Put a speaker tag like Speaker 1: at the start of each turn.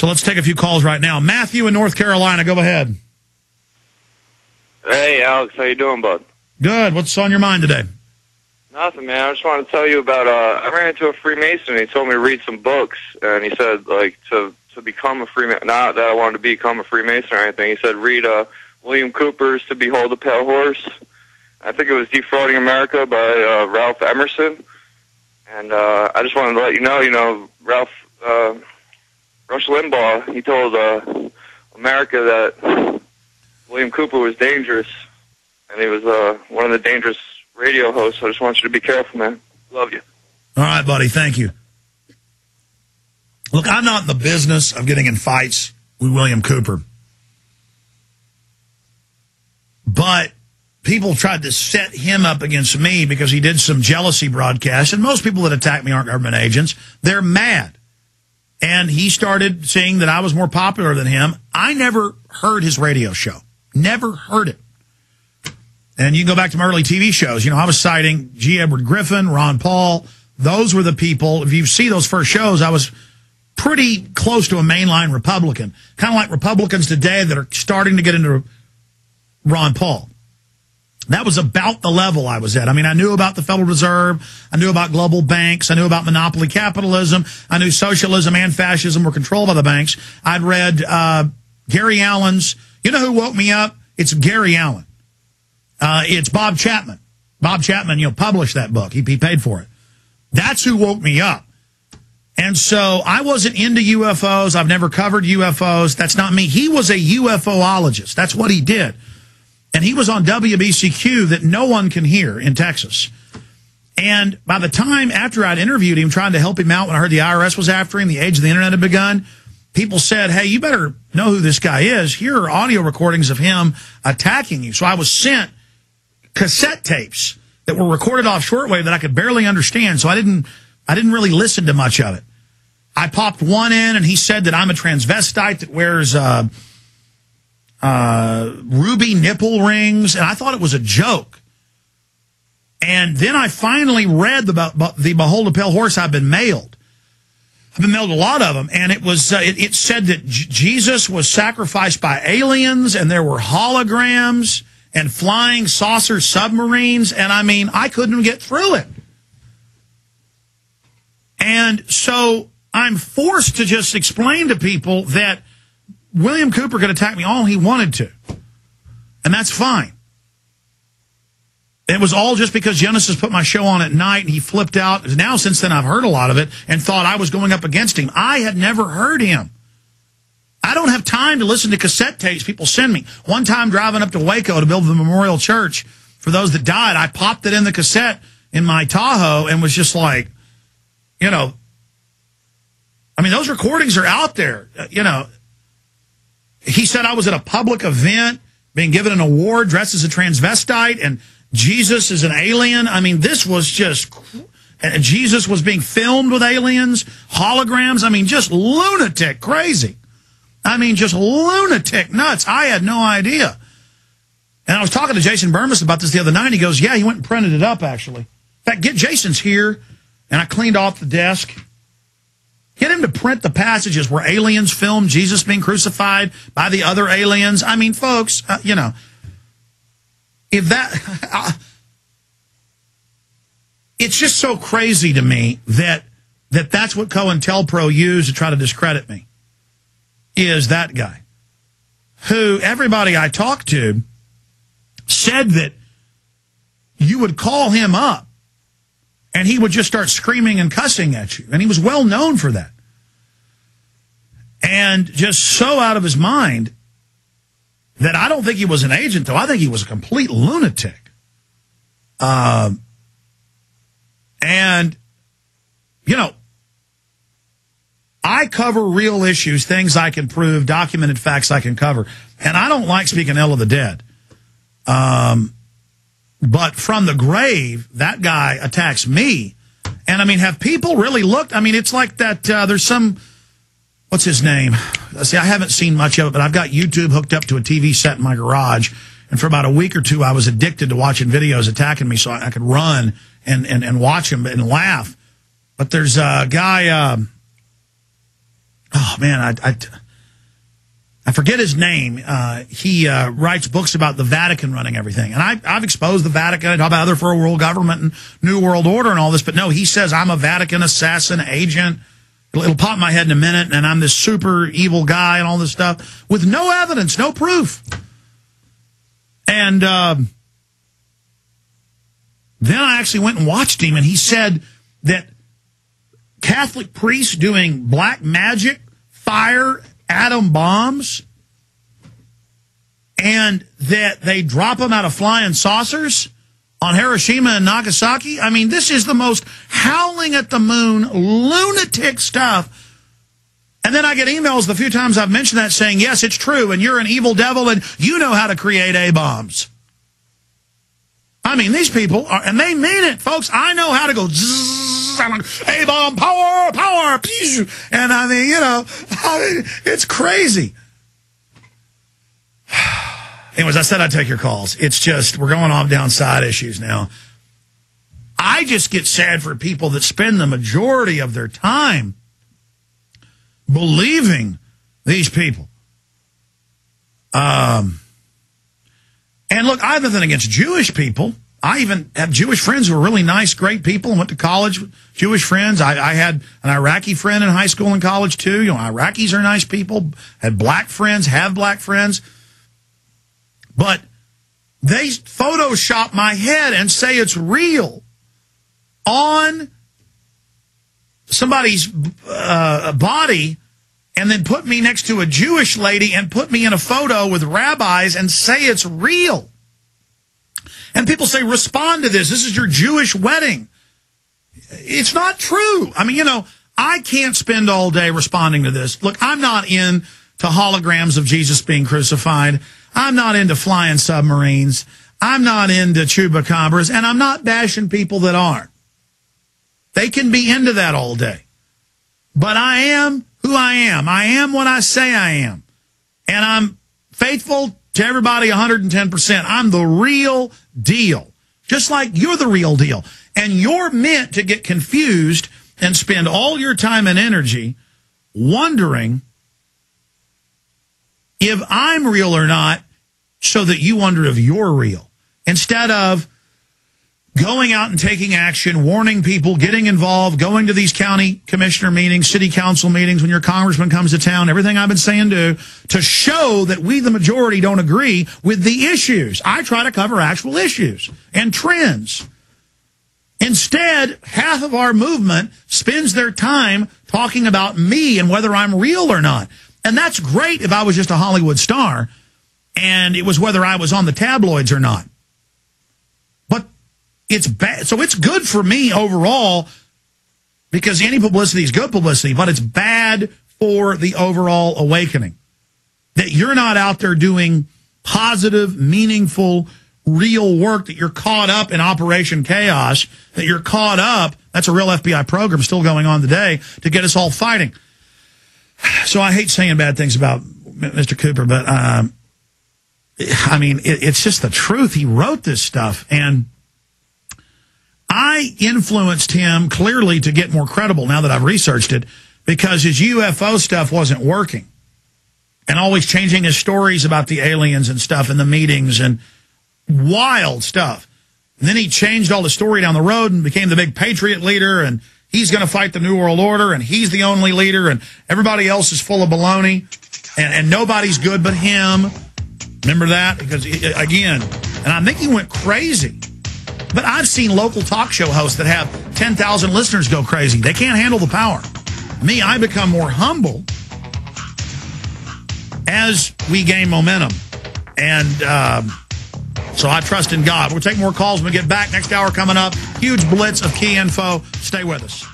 Speaker 1: So let's take a few calls right now. Matthew in North Carolina, go ahead.
Speaker 2: Hey, Alex, how you doing, bud?
Speaker 1: Good. What's on your mind today?
Speaker 2: Nothing, man. I just wanted to tell you about, I ran into a Freemason, and he told me to read some books, and he said, like, to become a Freemason, not that I wanted to become a Freemason or anything, he said, read William Cooper's To Behold the Pale Horse. I think it was Defrauding America by Ralph Emerson, and I just wanted to let you know, Rush Limbaugh, he told America that William Cooper was dangerous, and he was one of the dangerous radio hosts. I just want you to be careful, man. Love you.
Speaker 1: All right, buddy. Thank you. Look, I'm not in the business of getting in fights with William Cooper. But people tried to set him up against me because he did some jealousy broadcasts. And most people that attack me aren't government agents. They're mad. And he started seeing that I was more popular than him. I never heard his radio show. Never heard it. And you can go back to my early TV shows. You know, I was citing G. Edward Griffin, Ron Paul. Those were the people. If you see those first shows, I was pretty close to a mainline Republican. Kind of like Republicans today that are starting to get into Ron Paul. That was about the level I was at. I mean, I knew about the Federal Reserve. I knew about global banks. I knew about monopoly capitalism. I knew socialism and fascism were controlled by the banks. I'd read Gary Allen's. You know who woke me up? It's Gary Allen. It's Bob Chapman. Bob Chapman, published that book. He paid for it. That's who woke me up. And so I wasn't into UFOs. I've never covered UFOs. That's not me. He was a UFOologist. That's what he did. And he was on WBCQ that no one can hear in Texas. And by the time after I'd interviewed him, trying to help him out when I heard the IRS was after him, the age of the internet had begun, people said, hey, you better know who this guy is. Here are audio recordings of him attacking you. So I was sent cassette tapes that were recorded off shortwave that I could barely understand. So I didn't really listen to much of it. I popped one in, and he said that I'm a transvestite that wears ruby nipple rings, and I thought it was a joke. And then I finally read the Behold the Pale Horse I've been mailed. I've been mailed a lot of them, and it was it said that Jesus was sacrificed by aliens, and there were holograms and flying saucer submarines, and I mean, I couldn't get through it. And so I'm forced to just explain to people that William Cooper could attack me all he wanted to, and that's fine. It was all just because Genesis put my show on at night, and he flipped out. Now, since then, I've heard a lot of it and thought I was going up against him. I had never heard him. I don't have time to listen to cassette tapes people send me. One time driving up to Waco to build the memorial church for those that died, I popped it in the cassette in my Tahoe and was just like, I mean, those recordings are out there. He said I was at a public event being given an award dressed as a transvestite, and Jesus is an alien. I mean, this was just, Jesus was being filmed with aliens, holograms. I mean, just lunatic crazy. I mean, just lunatic nuts. I had no idea. And I was talking to Jason Burmis about this the other night, and he goes, yeah, he went and printed it up, actually. In fact, get Jason's here, and I cleaned off the desk. Get him to print the passages where aliens filmed Jesus being crucified by the other aliens. I mean, folks, if that... it's just so crazy to me that's what COINTELPRO used to try to discredit me, is that guy, who everybody I talked to said that you would call him up and he would just start screaming and cussing at you. And he was well known for that. And just so out of his mind that I don't think he was an agent, though. I think he was a complete lunatic. And, I cover real issues, things I can prove, documented facts I can cover. And I don't like speaking ill of the dead. But from the grave, that guy attacks me. And, I mean, have people really looked? I mean, it's like that there's some, what's his name? See, I haven't seen much of it, but I've got YouTube hooked up to a TV set in my garage. And for about a week or two, I was addicted to watching videos attacking me so I could run and watch them and laugh. But there's a guy, oh, man, I forget his name. He writes books about the Vatican running everything. And I've exposed the Vatican. I talk about other for world government and New World Order and all this. But no, he says I'm a Vatican assassin agent. It'll pop in my head in a minute, and I'm this super evil guy and all this stuff with no evidence, no proof. And then I actually went and watched him, and he said that Catholic priests doing black magic, fire atom bombs, and that they drop them out of flying saucers on Hiroshima and Nagasaki. I mean, this is the most howling at the moon, lunatic stuff. And then I get emails the few times I've mentioned that saying, yes, it's true, and you're an evil devil, and you know how to create A-bombs. I mean, these people are, and they mean it, folks. I know how to go zzz, A-bomb, power, power, and I mean, it's crazy. Anyways, I said I'd take your calls. It's just, we're going off down side issues now. I just get sad for people that spend the majority of their time believing these people. And look, I have nothing against Jewish people. I even have Jewish friends who are really nice, great people, and went to college with Jewish friends. I had an Iraqi friend in high school and college, too. Iraqis are nice people. Had black friends, have black friends. But they Photoshop my head and say it's real on somebody's body, and then put me next to a Jewish lady and put me in a photo with rabbis and say it's real. And people say, respond to this. This is your Jewish wedding. It's not true. I mean, I can't spend all day responding to this. Look, I'm not into holograms of Jesus being crucified. I'm not into flying submarines. I'm not into chupacabras, and I'm not bashing people that aren't. They can be into that all day. But I am who I am. I am what I say I am. And I'm faithful to everybody 110%. I'm the real deal. Just like you're the real deal. And you're meant to get confused and spend all your time and energy wondering if I'm real or not, so that you wonder if you're real. Instead of going out and taking action, warning people, getting involved, going to these county commissioner meetings, city council meetings, when your congressman comes to town, everything I've been saying to show that we, the majority, don't agree with the issues. I try to cover actual issues and trends. Instead, half of our movement spends their time talking about me and whether I'm real or not. And that's great if I was just a Hollywood star and it was whether I was on the tabloids or not. But it's bad. So it's good for me overall because any publicity is good publicity, but it's bad for the overall awakening. That you're not out there doing positive, meaningful, real work, that you're caught up in Operation Chaos, that you're caught up, that's a real FBI program still going on today, to get us all fighting. So I hate saying bad things about Mr. Cooper, but I mean, it's just the truth. He wrote this stuff, and I influenced him clearly to get more credible now that I've researched it, because his UFO stuff wasn't working. And always changing his stories about the aliens and stuff in the meetings and wild stuff. And then he changed all the story down the road and became the big Patriot leader, and he's going to fight the New World Order, and he's the only leader, and everybody else is full of baloney, and nobody's good but him. Remember that? Because, again, and I think he went crazy. But I've seen local talk show hosts that have 10,000 listeners go crazy. They can't handle the power. Me, I become more humble as we gain momentum. And so I trust in God. We'll take more calls when we get back. Next hour coming up. Huge blitz of key info. Stay with us.